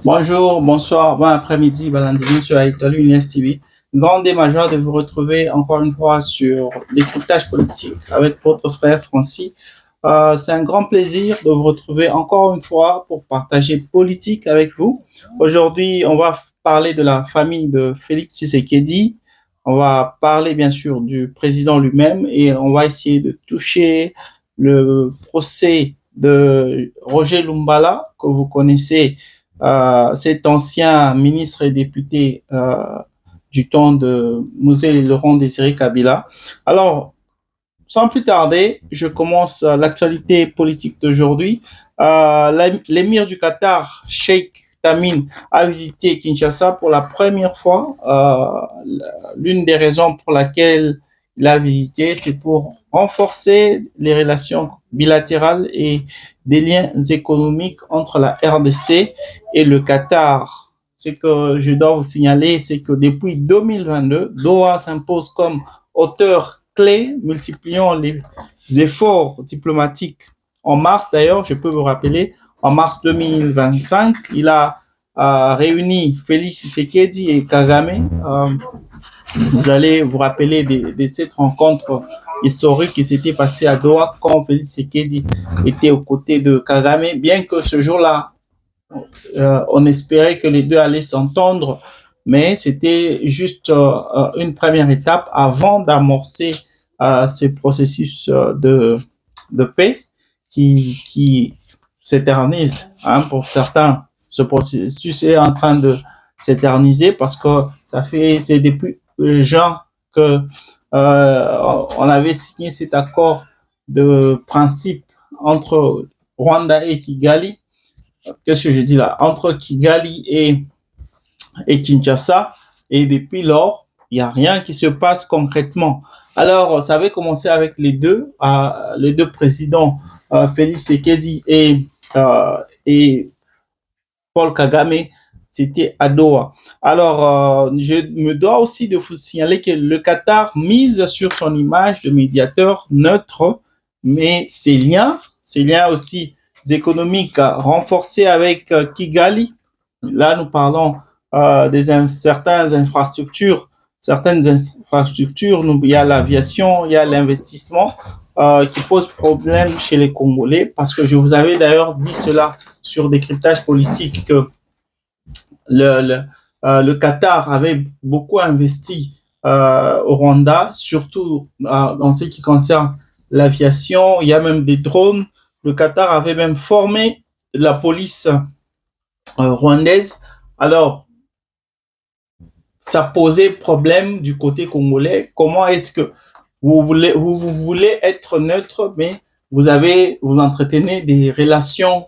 Bonjour, bonsoir, bon après-midi, Balandini sur Aïtali Unies TV. Grande et majeure de vous retrouver encore une fois sur Décryptage politique avec votre frère Francis. C'est un grand plaisir de vous retrouver encore une fois pour partager politique avec vous. Aujourd'hui, on va parler de la famille de Félix Tshisekedi. On va parler bien sûr du président lui-même et on va essayer de toucher le procès de Roger Lumbala que vous connaissez, cet ancien ministre et député du temps de Moselle Laurent Désiré Kabila. Alors, sans plus tarder, je commence l'actualité politique d'aujourd'hui. L'émir du Qatar, Sheikh Tamim, a visité Kinshasa pour la première fois. L'une des raisons pour laquelle il a visité, c'est pour renforcer les relations bilatérales et des liens économiques entre la RDC et le Qatar. Ce que je dois vous signaler, c'est que depuis 2022, Doha s'impose comme auteur clé, multipliant les efforts diplomatiques. En mars, d'ailleurs, je peux vous rappeler, en mars 2025, il a réuni Félix Tshisekedi et Kagame. Vous allez vous rappeler de cette rencontre historique qui s'était passée à Doha quand Félix Tshisekedi était aux côtés de Kagame, bien que ce jour-là, on espérait que les deux allaient s'entendre, mais c'était juste une première étape avant d'amorcer ce processus de paix qui s'éternise. Hein, pour certains, ce processus est en train de s'éterniser parce que c'est depuis juin que on avait signé cet accord de principe entre Rwanda et Kigali. Qu'est-ce que je dis là? Entre Kigali et Kinshasa. Et depuis lors, il n'y a rien qui se passe concrètement. Alors, ça avait commencé avec les deux présidents, Félix Tshisekedi et Paul Kagame. C'était à Doha. Alors, je me dois aussi de vous signaler que le Qatar mise sur son image de médiateur neutre, mais ses liens aussi économiques renforcés avec Kigali. Là, nous parlons certaines infrastructures. Il y a l'aviation, il y a l'investissement qui pose problème chez les Congolais, parce que je vous avais d'ailleurs dit cela sur Décryptage politique, que le Qatar avait beaucoup investi au Rwanda, surtout dans ce qui concerne l'aviation. Il y a même des drones. Le Qatar avait même formé la police rwandaise. Alors, ça posait problème du côté congolais. Comment est-ce que vous voulez être neutre, mais vous entretenez des relations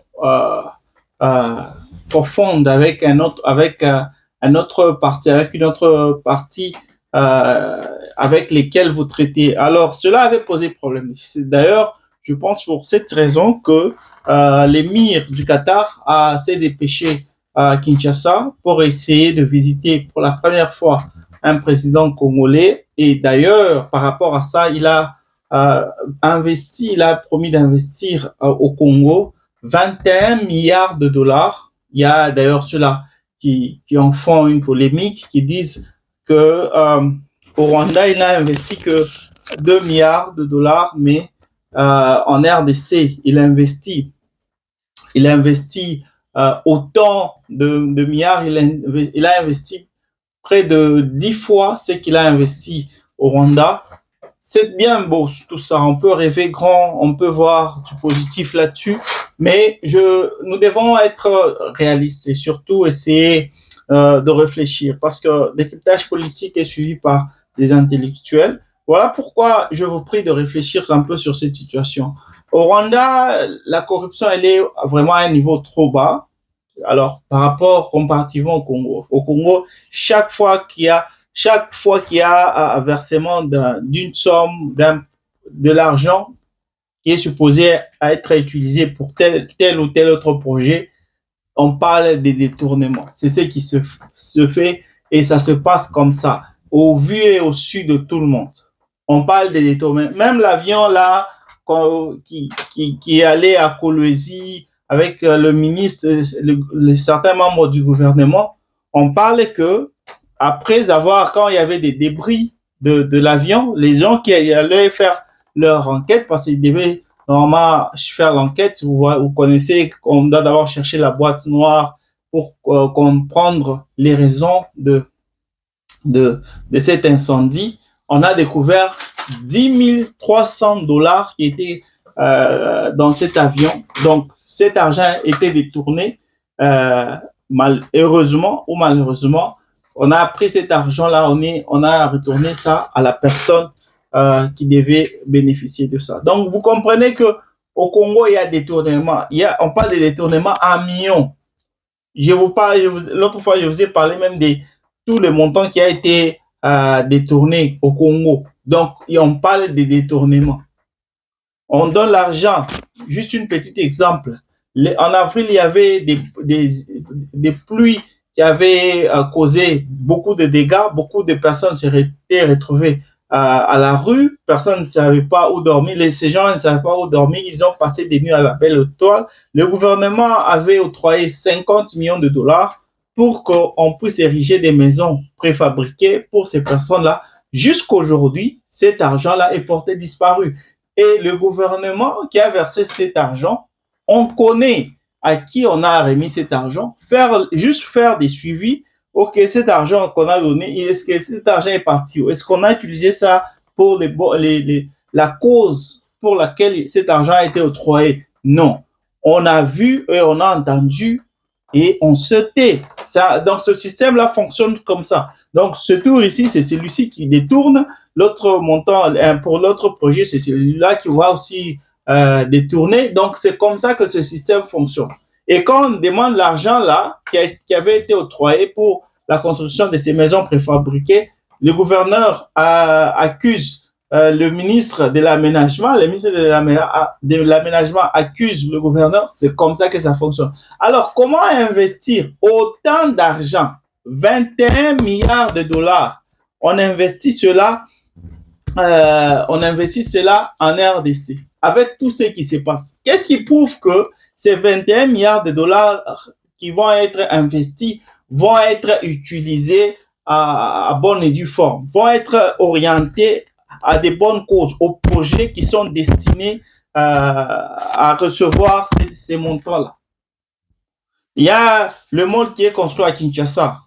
profondes avec un autre parti, avec une autre partie avec lesquels vous traitez. Alors, cela avait posé problème. C'est d'ailleurs, je pense, pour cette raison que l'émir du Qatar s'est dépêché à Kinshasa pour essayer de visiter pour la première fois un président congolais. Et d'ailleurs, par rapport à ça, il a promis d'investir au Congo 21 milliards de dollars. Il y a d'ailleurs ceux-là qui en font une polémique, qui disent que au Rwanda, il n'a investi que 2 milliards de dollars, mais en RDC, il a investi autant de milliards. Il a investi près de 10 fois ce qu'il a investi au Rwanda. C'est bien beau tout ça, on peut rêver grand, on peut voir du positif là-dessus, mais nous devons être réalistes et surtout essayer de réfléchir, parce que décryptage politique est suivi par des intellectuels. Voilà pourquoi je vous prie de réfléchir un peu sur cette situation. Au Rwanda, la corruption, elle est vraiment à un niveau trop bas. Alors, par rapport comparativement au Congo, chaque fois qu'il y a un versement d'une somme, de l'argent qui est supposé être utilisé pour tel ou tel autre projet, on parle des détournements. C'est ce qui se fait et ça se passe comme ça, au vu et au su de tout le monde. On parle des détournements. Même l'avion là, qui est allé à Kolwezi avec le ministre, certains membres du gouvernement, on parle que après avoir, quand il y avait des débris de l'avion, les gens qui allaient faire leur enquête, parce qu'ils devaient normalement faire l'enquête, vous connaissez qu'on doit d'abord chercher la boîte noire pour comprendre les raisons de cet incendie. On a découvert 10 300 dollars qui étaient dans cet avion. Donc, cet argent était détourné. Heureusement ou malheureusement, on a pris cet argent-là, on a retourné ça à la personne qui devait bénéficier de ça. Donc, vous comprenez que au Congo, il y a détournement. On parle de détournement en millions. L'autre fois, je vous ai parlé même de tout le montant qui a été détourné au Congo. Donc, on parle de détournement. On donne l'argent. Juste un petit exemple. En avril, il y avait des pluies qui avaient causé beaucoup de dégâts. Beaucoup de personnes s'étaient retrouvées à la rue. Personne ne savait pas où dormir. Ces gens ne savaient pas où dormir. Ils ont passé des nuits à la belle étoile. Le gouvernement avait octroyé 50 millions de dollars pour qu'on puisse ériger des maisons préfabriquées pour ces personnes-là. Jusqu'aujourd'hui, cet argent-là est porté disparu. Et le gouvernement qui a versé cet argent, on connaît à qui on a remis cet argent, juste faire des suivis. Ok, cet argent qu'on a donné, est-ce que cet argent est parti? Est-ce qu'on a utilisé ça pour la cause pour laquelle cet argent a été octroyé? Non. On a vu et on a entendu et on se tait. Donc, ce système-là fonctionne comme ça. Donc, ce tour ici, c'est celui-ci qui détourne. L'autre montant, pour l'autre projet, c'est celui-là qui va aussi détourner. Donc, c'est comme ça que ce système fonctionne. Et quand on demande l'argent là, qui avait été octroyé pour la construction de ces maisons préfabriquées, le gouverneur accuse le ministre de l'aménagement, le ministre de l'aménagement accuse le gouverneur. C'est comme ça que ça fonctionne. Alors, comment investir autant d'argent, 21 milliards de dollars? On investit cela en RDC avec tout ce qui se passe. Qu'est-ce qui prouve que ces 21 milliards de dollars qui vont être investis vont être utilisés à bonne et due forme, vont être orientés à des bonnes causes, aux projets qui sont destinés à recevoir ces montants-là? Il y a le mall qui est construit à Kinshasa.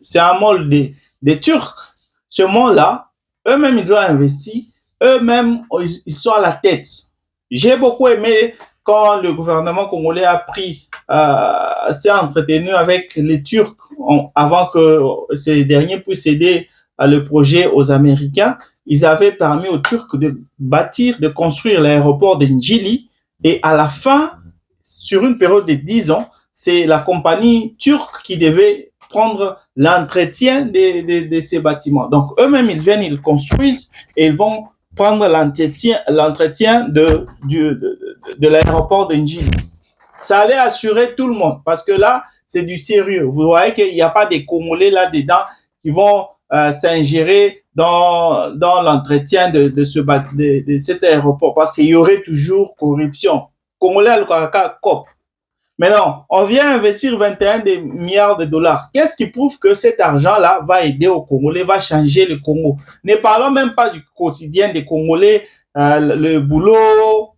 C'est un mall des Turcs. Ce mall-là, eux-mêmes, ils ont investi. Eux-mêmes, ils sont à la tête. J'ai beaucoup aimé quand le gouvernement congolais s'est entretenu avec les Turcs avant que ces derniers puissent céder le projet aux Américains. Ils avaient permis aux Turcs de construire l'aéroport de Njili. Et à la fin, sur une période de 10 ans, c'est la compagnie turque qui devait prendre l'entretien de ces bâtiments. Donc, eux-mêmes, ils viennent, ils construisent et ils vont prendre l'entretien de l'aéroport de Njili. Ça allait assurer tout le monde parce que là, c'est du sérieux. Vous voyez qu'il n'y a pas des Congolais là-dedans qui vont s'ingérer dans l'entretien de cet aéroport parce qu'il y aurait toujours corruption. Congolais, le Kaka, COP. Mais non, on vient investir 21 milliards de dollars. Qu'est-ce qui prouve que cet argent-là va aider au Congolais, va changer le Congo? Ne parlons même pas du quotidien des Congolais, le boulot,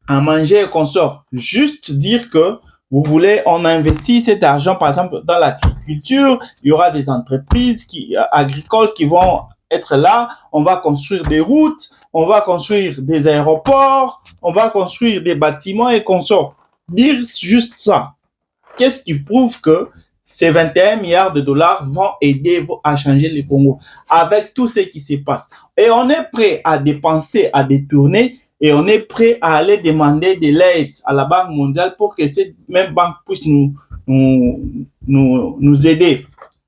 à manger et qu'on sort. Juste dire que vous voulez, on investit cet argent, par exemple, dans l'agriculture, il y aura des entreprises agricoles qui vont être là, on va construire des routes, on va construire des aéroports, on va construire des bâtiments et qu'on sort. Dire juste ça. Qu'est-ce qui prouve que ces 21 milliards de dollars vont aider à changer le Congo avec tout ce qui se passe? Et on est prêt à dépenser, à détourner, et on est prêt à aller demander de l'aide à la Banque mondiale pour que cette même banque puisse nous nous aider,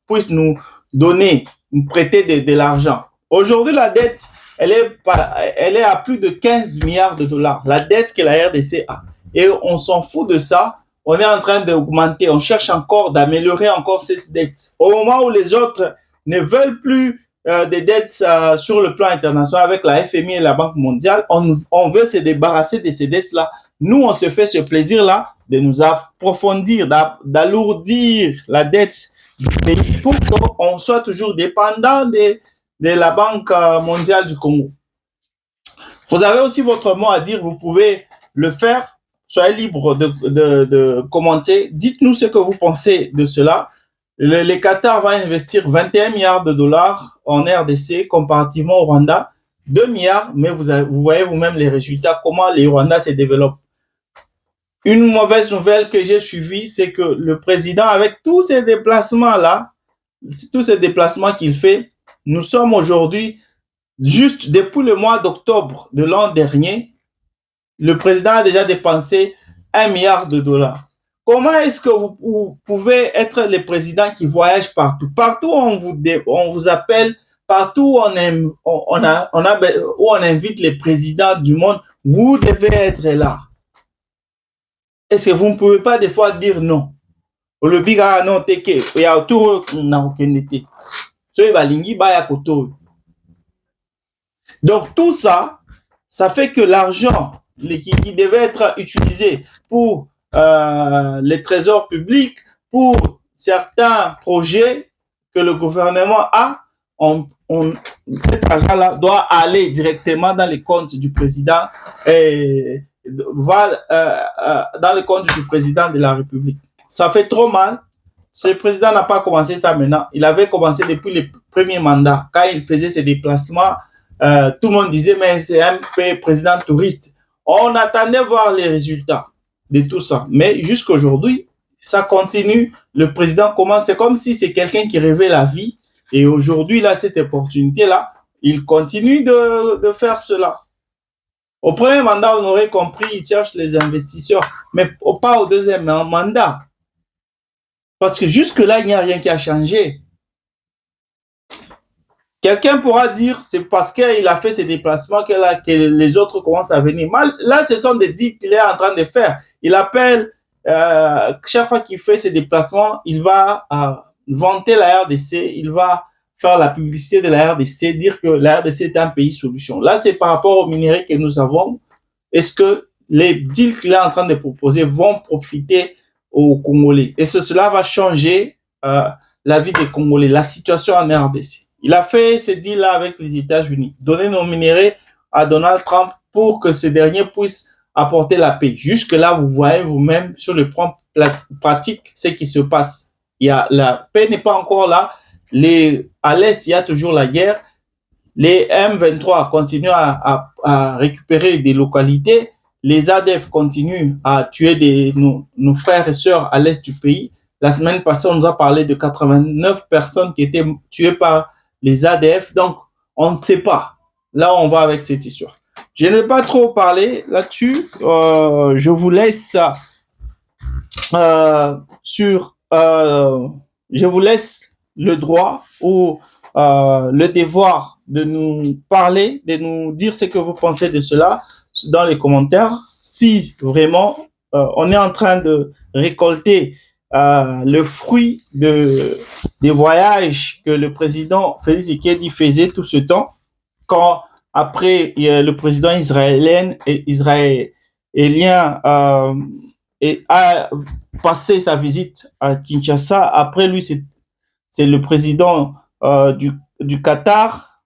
puisse nous donner, nous prêter de l'argent. Aujourd'hui, la dette, elle est à plus de 15 milliards de dollars, la dette que la RDC a. Et on s'en fout de ça. On est en train d'augmenter, on cherche encore d'améliorer encore cette dette. Au moment où les autres ne veulent plus des dettes sur le plan international avec la FMI et la Banque mondiale, on veut se débarrasser de ces dettes-là. Nous, on se fait ce plaisir-là de nous approfondir, d'alourdir la dette du pays pour qu'on soit toujours dépendant de la Banque mondiale du Congo. Vous avez aussi votre mot à dire, vous pouvez le faire. Soyez libre de commenter. Dites-nous ce que vous pensez de cela. Le Qatar va investir 21 milliards de dollars en RDC comparativement au Rwanda. 2 milliards, mais vous voyez vous-même les résultats, comment les Rwandais se développent. Une mauvaise nouvelle que j'ai suivie, c'est que le président, avec tous ces déplacements-là, tous ces déplacements qu'il fait, nous sommes aujourd'hui, juste depuis le mois d'octobre de l'an dernier, le président a déjà dépensé 1 milliard de dollars. Comment est-ce que vous pouvez être le président qui voyage partout? Partout on vous appelle, partout où on invite les présidents du monde, vous devez être là. Est-ce que vous ne pouvez pas des fois dire non? Le biga non teke, il y a autour na okenete. Donc tout ça, ça fait que l'argent qui devait être utilisé pour les trésors publics, pour certains projets que le gouvernement a, cet argent-là doit aller directement dans les comptes du président et dans les comptes du président de la République. Ça fait trop mal. Ce président n'a pas commencé ça maintenant. Il avait commencé depuis le premier mandat. Quand il faisait ses déplacements, tout le monde disait, mais c'est un président touriste. On attendait voir les résultats de tout ça. Mais jusqu'à aujourd'hui, ça continue. Le président commence, c'est comme si c'est quelqu'un qui rêvait la vie. Et aujourd'hui, là, cette opportunité-là, il continue de faire cela. Au premier mandat, on aurait compris, il cherche les investisseurs, mais pas au deuxième mandat. Parce que jusque-là, il n'y a rien qui a changé. Quelqu'un pourra dire, c'est parce qu'il a fait ses déplacements que les autres commencent à venir. Là, ce sont des dits qu'il est en train de faire. Il appelle, chaque fois qu'il fait ses déplacements, il va vanter la RDC, il va faire la publicité de la RDC, dire que la RDC est un pays solution. Là, c'est par rapport aux minéraux que nous avons. Est-ce que les deals qu'il est en train de proposer vont profiter aux Congolais? Et cela va changer la vie des Congolais, la situation en RDC. Il a fait ce deal-là avec les États-Unis, donner nos minéraux à Donald Trump pour que ce dernier puisse apporter la paix. Jusque-là, vous voyez vous-même sur le plan pratique ce qui se passe. La paix n'est pas encore là. À l'Est, il y a toujours la guerre. Les M23 continuent à récupérer des localités. Les ADF continuent à tuer nos frères et sœurs à l'Est du pays. La semaine passée, on nous a parlé de 89 personnes qui étaient tuées par les ADF. Donc, on ne sait pas. Là, on va avec cette histoire. Je n'ai pas trop parlé là-dessus. Je vous laisse je vous laisse le droit ou le devoir de nous parler, de nous dire ce que vous pensez de cela dans les commentaires. Si vraiment on est en train de récolter le fruit des voyages que le président Félix Tshisekedi faisait tout ce temps, quand après le président israélien a passé sa visite à Kinshasa. Après lui, c'est le président du Qatar,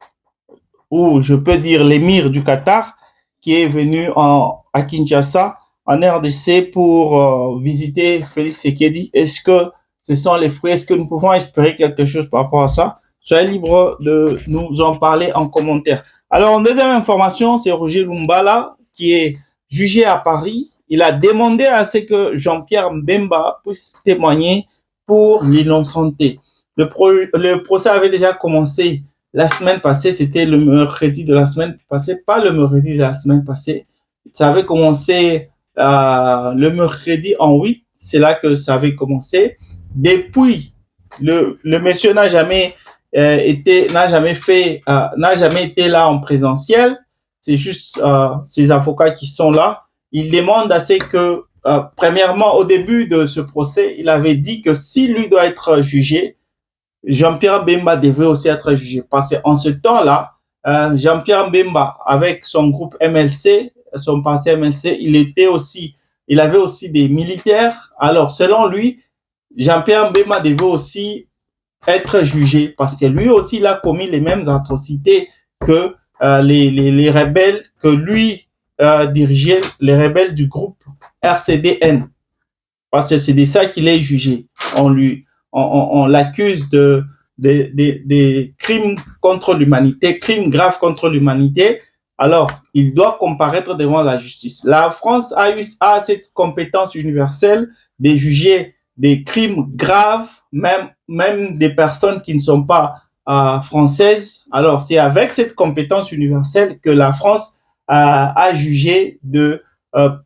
ou je peux dire l'émir du Qatar, qui est venu à Kinshasa, en RDC, pour visiter Félix Tshisekedi. Est-ce que ce sont les fruits? Est-ce que nous pouvons espérer quelque chose par rapport à ça? Soyez libre de nous en parler en commentaire. Alors, deuxième information, c'est Roger Lumbala, qui est jugé à Paris. Il a demandé à ce que Jean-Pierre Mbemba puisse témoigner pour l'innocenté. Le procès avait déjà commencé la semaine passée, c'était le mercredi de la semaine passée, pas le mercredi de la semaine passée. Ça avait commencé le mercredi en 8 c'est là que ça avait commencé. Depuis, le monsieur n'a jamais n'a jamais été là en présentiel. C'est juste ses avocats qui sont là. Il demande à ce que, premièrement, au début de ce procès, il avait dit que si lui doit être jugé, Jean-Pierre Bemba devait aussi être jugé. Parce qu'en ce temps-là, Jean-Pierre Bemba, avec son groupe MLC, son parti MLC, il avait aussi des militaires. Alors, selon lui, Jean-Pierre Bemba devait aussi être jugé parce que lui aussi, il a commis les mêmes atrocités que les rebelles que lui dirigeait, les rebelles du groupe RCDN. Parce que c'est de ça qu'il est jugé. On l'accuse de crimes contre l'humanité, crimes graves contre l'humanité. Alors, il doit comparaître devant la justice. La France a cette compétence universelle de juger des crimes graves, même des personnes qui ne sont pas françaises. Alors, c'est avec cette compétence universelle que la France a jugé de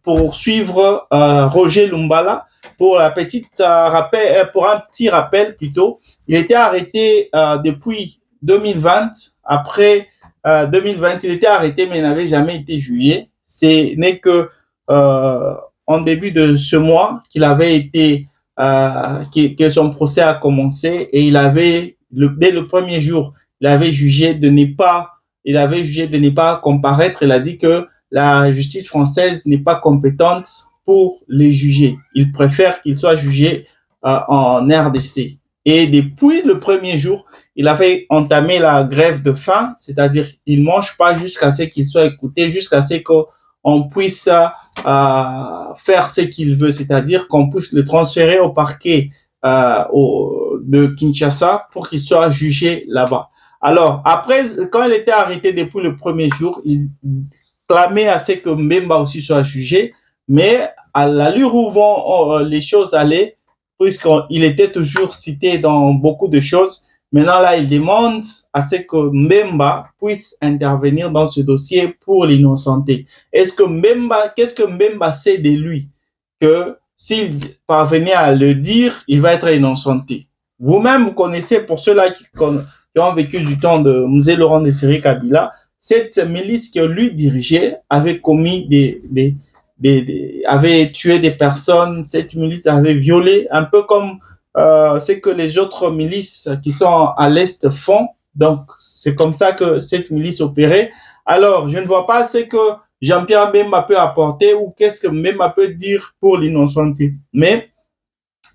poursuivre Roger Lumbala. Pour un petit rappel plutôt, il était arrêté depuis 2020. Après 2020, il était arrêté, mais il n'avait jamais été jugé. Ce n'est que en début de ce mois qu'il avait été que son procès a commencé et dès le premier jour, il avait jugé de ne pas comparaître. Il a dit que la justice française n'est pas compétente pour les juger. Il préfère qu'il soit jugé en RDC. Et depuis le premier jour, il avait entamé la grève de faim, c'est-à-dire il ne mange pas jusqu'à ce qu'il soit écouté, jusqu'à ce qu'on puisse faire ce qu'il veut, c'est-à-dire qu'on puisse le transférer au parquet de Kinshasa pour qu'il soit jugé là-bas. Alors, après, quand il était arrêté depuis le premier jour, il clamait à ce que Mbemba aussi soit jugé, mais à l'allure où vont les choses aller, puisqu'il était toujours cité dans beaucoup de choses, maintenant là, il demande à ce que Mbemba puisse intervenir dans ce dossier pour l'innocenter. Qu'est-ce que Mbemba sait de lui? Que s'il parvenait à le dire, il va être innocenté. Vous-même, vous connaissez, pour ceux-là qui ont vécu du temps de Mzee Laurent Desiré Kabila, cette milice que lui dirigeait avait commis avait tué des personnes, cette milice avait violé, un peu comme ce que les autres milices qui sont à l'Est font. Donc, c'est comme ça que cette milice opérait. Alors, je ne vois pas ce que Jean-Pierre Bemba peut apporter ou qu'est-ce que Bemba peut dire pour l'innocenté. Mais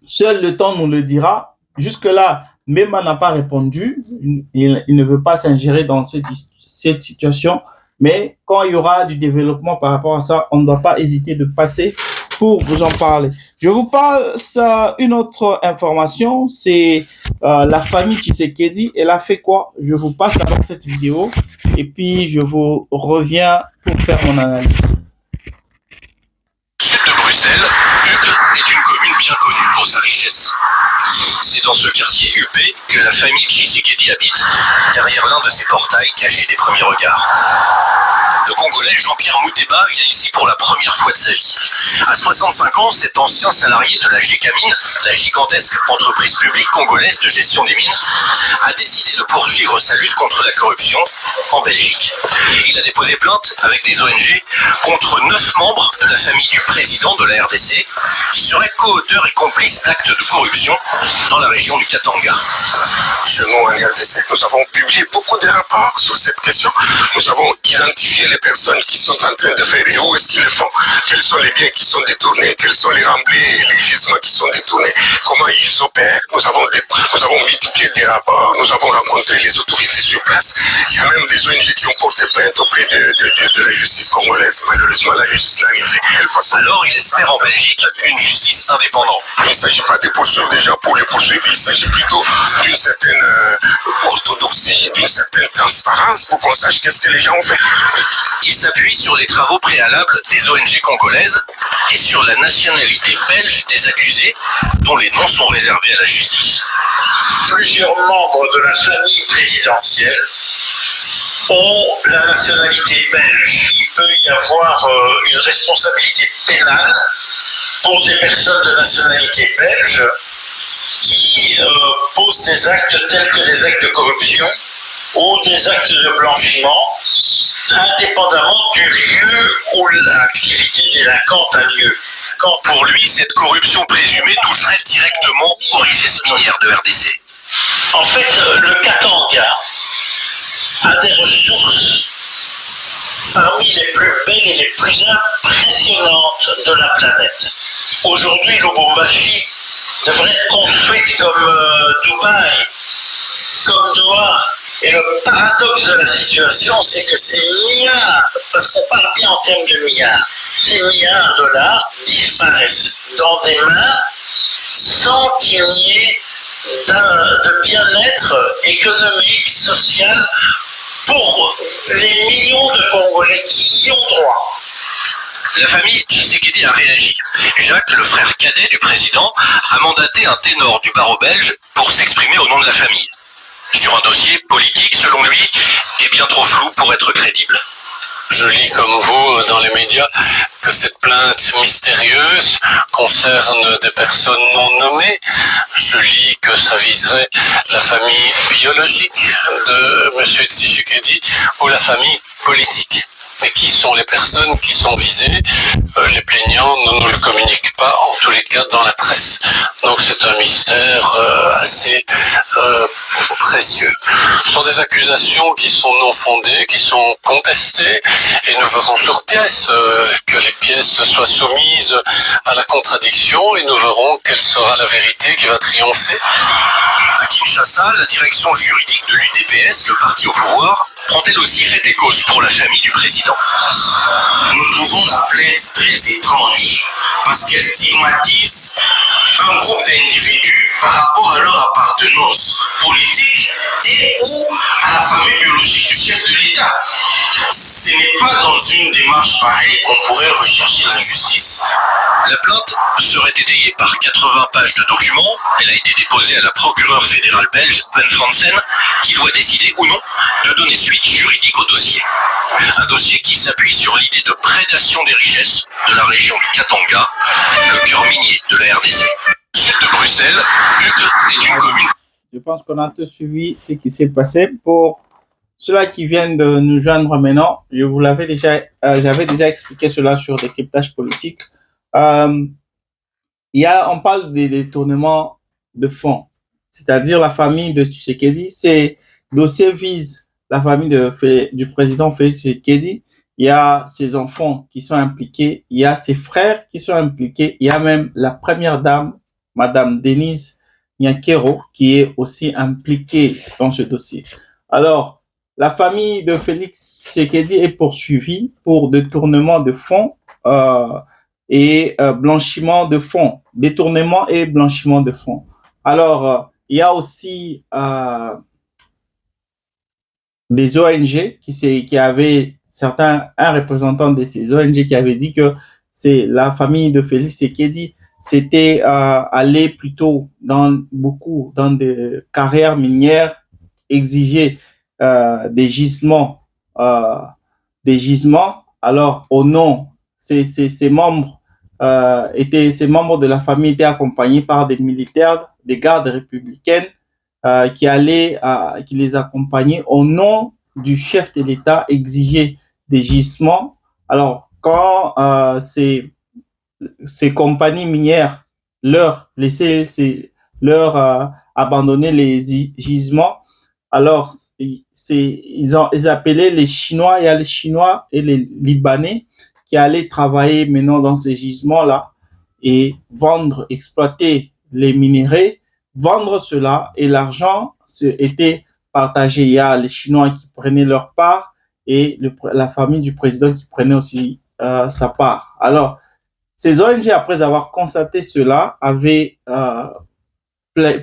seul le temps nous le dira. Jusque-là, Bemba n'a pas répondu. Il ne veut pas s'ingérer dans cette situation. Mais quand il y aura du développement par rapport à ça, on ne doit pas hésiter de passer pour vous en parler. Je vous passe une autre information, c'est la famille Tshisekedi. Elle a fait quoi? Je vous passe d'abord cette vidéo et puis je vous reviens pour faire mon analyse. Sud de Bruxelles, Uccle est une commune bien connue pour sa richesse. C'est dans ce quartier huppé que la famille Tshisekedi habite, derrière l'un de ses portails cachés des premiers regards. Le Congolais Jean-Pierre Mouteba vient ici pour la première fois de sa vie. À 65 ans, cet ancien salarié de la Gécamine, la gigantesque entreprise publique congolaise de gestion des mines, a décidé de poursuivre sa lutte contre la corruption en Belgique. Il a déposé plainte avec des ONG contre 9 membres de la famille du président de la RDC qui seraient co-auteurs et complices d'actes de corruption dans la région du Katanga. Chez nous, en RDC, nous avons publié beaucoup de rapports sur cette question. Nous avons identifié les personnes qui sont en train de faire et où est-ce qu'ils le font, quels sont les biens qui sont détournés, quels sont les remplis et les gisements qui sont détournés, comment ils opèrent. Nous avons multiplié des rapports, nous avons rencontré les autorités sur place. Il y a même des ONG qui ont porté plainte auprès de la justice congolaise. Malheureusement, la justice n'a rien fait. Alors, il espère en Belgique une justice indépendante. Il ne s'agit pas de poursuivre des gens pour les poursuivre, il s'agit plutôt d'une certaine orthodoxie, d'une certaine transparence pour qu'on sache qu'est-ce que les gens ont fait. Il s'appuie sur les travaux préalables des ONG congolaises et sur la nationalité belge des accusés, dont les noms sont réservés à la justice. Plusieurs membres de la famille présidentielle ont la nationalité belge. Il peut y avoir une responsabilité pénale pour des personnes de nationalité belge qui posent des actes tels que des actes de corruption ou des actes de blanchiment, indépendamment du lieu où l'activité délinquante a lieu. Pour lui, cette corruption présumée toucherait directement aux richesses minières de RDC. En fait, le Katanga a des ressources parmi les plus belles et les plus impressionnantes de la planète. Aujourd'hui, Lubumbashi devrait être construite comme Dubaï, comme Doha. Et le paradoxe de la situation, c'est que ces milliards, parce qu'on parle bien en termes de milliards, ces milliards de dollars disparaissent dans des mains sans qu'il n'y ait de bien-être économique, social pour les millions de Congolais qui y ont droit. La famille Tshisekedi a réagi. Jacques, le frère cadet du président, a mandaté un ténor du barreau belge pour s'exprimer au nom de la famille. Sur un dossier politique, selon lui, est bien trop flou pour être crédible. Je lis comme vous dans les médias que cette plainte mystérieuse concerne des personnes non nommées. Je lis que ça viserait la famille biologique de M. Tshisekedi ou la famille politique. Mais qui sont les personnes qui sont visées? Les plaignants ne nous le communiquent pas, en tous les cas dans la presse. Donc c'est un mystère assez précieux. Ce sont des accusations qui sont non fondées, qui sont contestées, et nous verrons sur pièce que les pièces soient soumises à la contradiction, et nous verrons quelle sera la vérité qui va triompher. À Kinshasa, la direction juridique de l'UDPS, le parti au pouvoir, prend-elle aussi fait et cause pour la famille du président. Nous trouvons la plainte très étrange parce qu'elle stigmatise un groupe d'individus par rapport à leur appartenance politique et ou à la famille biologique du chef de l'État. Ce n'est pas dans une démarche pareille qu'on pourrait rechercher la justice. La plainte serait étayée par 80 pages de documents. Elle a été déposée à la procureure fédérale belge, Van Fransen, qui doit décider ou non de donner suite juridique au dossier. Un dossier qui s'appuie sur l'idée de prédation des richesses de la région du Katanga, le cœur minier de la RDC. Sud de Bruxelles, Hugues est une commune. Je pense qu'on a tous suivi ce qui s'est passé. Pour ceux-là qui viennent de nous joindre maintenant, je vous l'avais déjà, j'avais déjà expliqué cela sur décryptage politique. On parle des détournements de fonds, c'est-à-dire la famille de Tshisekedi. Ces dossiers visent la famille du président Félix Tshisekedi. Il y a ses enfants qui sont impliqués, il y a ses frères qui sont impliqués, il y a même la première dame, Madame Denise Nyakero, qui est aussi impliquée dans ce dossier. Alors, la famille de Félix Tshisekedi est poursuivie pour détournement de fonds et blanchiment de fonds, détournement et blanchiment de fonds. Alors, il y a aussi des ONG qui avaient un représentant de ces ONG qui avait dit que c'est la famille de Félix Tshisekedi c'était aller plutôt dans des carrières minières, exiger des gisements. Alors, au nom, ces membres de la famille étaient accompagnés par des militaires, des gardes républicaines qui les accompagnaient au nom du chef de l'État, exiger des gisements. Alors, quand ces compagnies minières leur abandonner les gisements, alors ils appelaient les Chinois, il y a les Chinois et les Libanais qui allaient travailler maintenant dans ces gisements-là et exploiter les minerais, vendre cela, et l'argent était partagé. Il y a les Chinois qui prenaient leur part et la famille du président qui prenait aussi sa part. Alors, ces ONG, après avoir constaté cela, avaient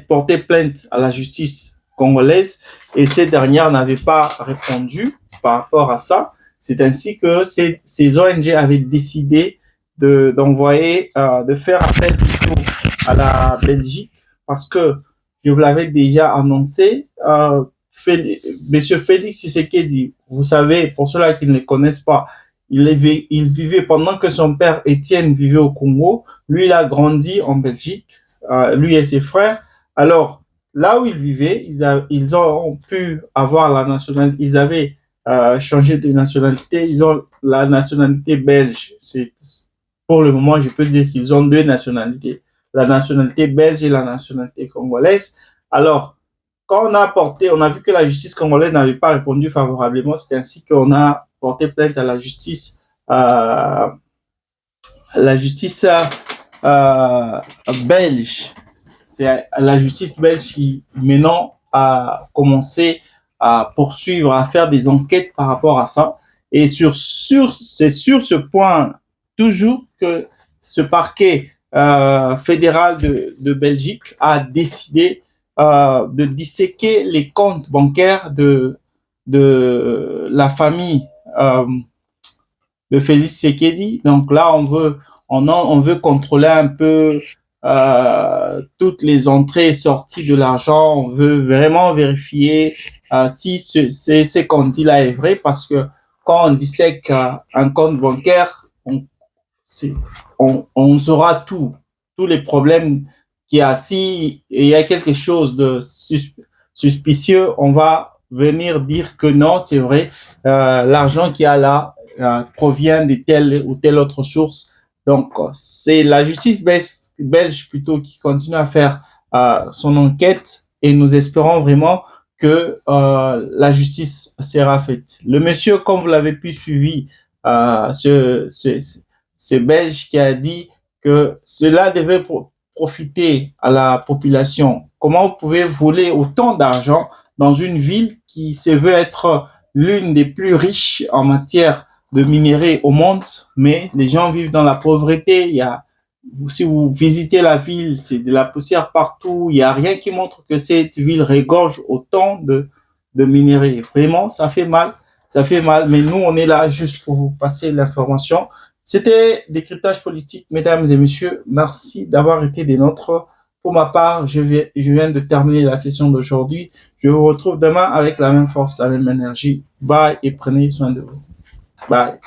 porté plainte à la justice congolaise et ces dernières n'avaient pas répondu par rapport à ça. C'est ainsi que ces ONG avaient décidé de faire appel plutôt à la Belgique parce que, je vous l'avais déjà annoncé, Monsieur Félix Tshisekedi, vous savez, pour ceux-là qui ne le connaissent pas, il vivait pendant que son père Étienne vivait au Congo. Lui, il a grandi en Belgique, lui et ses frères. Alors, là où ils vivaient, ils ont pu avoir la nationalité, ils avaient changé de nationalité, ils ont la nationalité belge. Pour le moment, je peux dire qu'ils ont deux nationalités, la nationalité belge et la nationalité congolaise. Alors, quand on a vu que la justice congolaise n'avait pas répondu favorablement, c'est ainsi qu'on a porté plainte à la justice belge. C'est la justice belge qui maintenant a commencé à poursuivre, à faire des enquêtes par rapport à ça. Et c'est sur ce point toujours que ce parquet fédéral de Belgique a décidé de disséquer les comptes bancaires de la famille de Félix Tshisekedi. Donc là, on veut contrôler un peu toutes les entrées et sorties de l'argent. On veut vraiment vérifier si ces comptes-là est vrai, parce que quand on dissèque un compte bancaire, on saura tous les problèmes qu'il y a. Si il y a quelque chose de suspicieux, on va venir dire que non, c'est vrai, l'argent qu'il y a là provient de telle ou telle autre source. Donc, c'est la justice belge plutôt qui continue à faire son enquête, et nous espérons vraiment que la justice sera faite. Le monsieur, comme vous l'avez pu suivre, c'est Belge qui a dit que cela devait profiter à la population. Comment vous pouvez voler autant d'argent dans une ville qui se veut être l'une des plus riches en matière de minerais au monde, mais les gens vivent dans la pauvreté. Si vous visitez la ville, c'est de la poussière partout. Il n'y a rien qui montre que cette ville regorge autant de minerais. Vraiment, ça fait mal. Ça fait mal, mais nous, on est là juste pour vous passer l'information. C'était Décryptage politique, mesdames et messieurs. Merci d'avoir été des nôtres. Pour ma part, je viens de terminer la session d'aujourd'hui. Je vous retrouve demain avec la même force, la même énergie. Bye et prenez soin de vous. Bye.